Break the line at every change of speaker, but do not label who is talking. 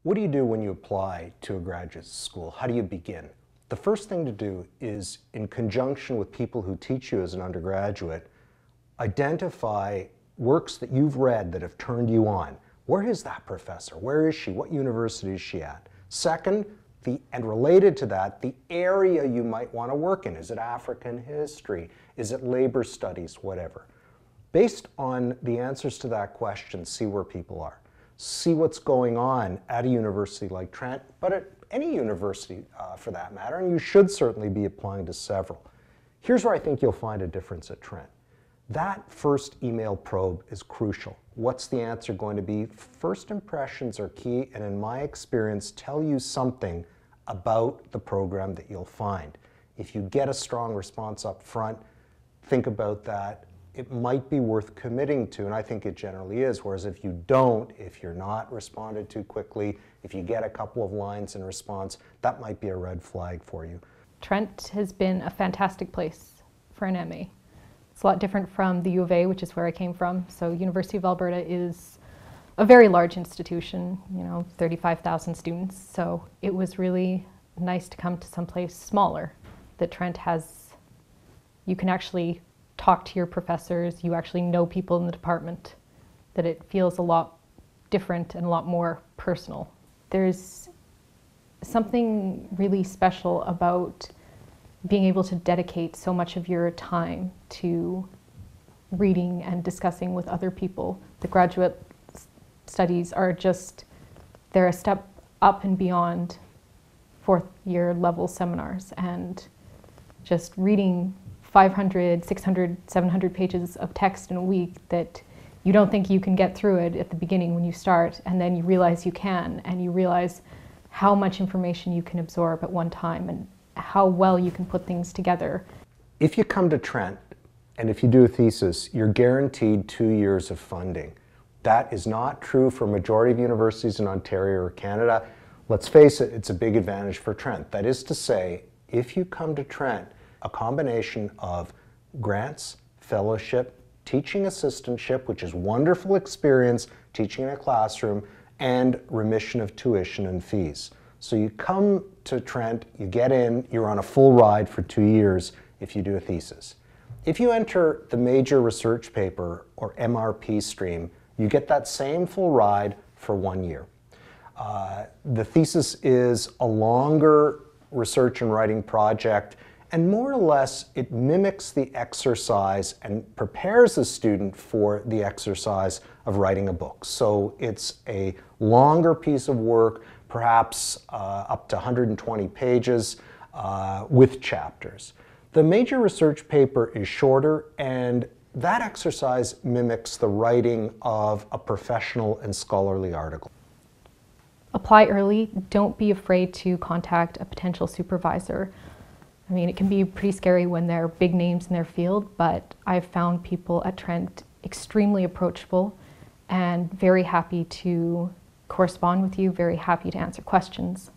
What do you do when you apply to a graduate school? How do you begin? The first thing to do is, in conjunction with people who teach you as an undergraduate, identify works that you've read that have turned you on. Where is that professor? Where is she? What university is she at? Second, and related to that, the area you might want to work in. Is it African history? Is it labor studies? Whatever. Based on the answers to that question, see where people are. See what's going on at a university like Trent, but at any university for that matter, and you should certainly be applying to several. Here's where I think you'll find a difference at Trent. That first email probe is crucial. What's the answer going to be? First impressions are key, and in my experience, tell you something about the program that you'll find. If you get a strong response up front, think about that. It might be worth committing to, and I think it generally is, whereas if you don't, if you're not responded to quickly, if you get a couple of lines in response, that might be a red flag for you.
Trent has been a fantastic place for an MA. It's a lot different from the U of A, which is where I came from. So University of Alberta is a very large institution, 35,000 students. So it was really nice to come to someplace smaller that Trent has. You can actually talk to your professors, you actually know people in the department, that it feels a lot different and a lot more personal. There's something really special about being able to dedicate so much of your time to reading and discussing with other people. The graduate studies are they're a step up and beyond fourth year level seminars, and just reading 500, 600, 700 pages of text in a week that you don't think you can get through it at the beginning when you start, and then you realize you can, and you realize how much information you can absorb at one time and how well you can put things together.
If you come to Trent and if you do a thesis, you're guaranteed 2 years of funding. That is not true for a majority of universities in Ontario or Canada. Let's face it, it's a big advantage for Trent. That is to say, if you come to Trent, a combination of grants, fellowship, teaching assistantship, which is wonderful experience teaching in a classroom, and remission of tuition and fees. So you come to Trent, you get in, you're on a full ride for 2 years if you do a thesis. If you enter the major research paper or MRP stream, you get that same full ride for 1 year. The thesis is a longer research and writing project, and more or less it mimics the exercise and prepares the student for the exercise of writing a book. So it's a longer piece of work, perhaps up to 120 pages with chapters. The major research paper is shorter, and that exercise mimics the writing of a professional and scholarly article.
Apply early. Don't be afraid to contact a potential supervisor. I mean, it can be pretty scary when they're big names in their field, but I've found people at Trent extremely approachable and very happy to correspond with you, very happy to answer questions.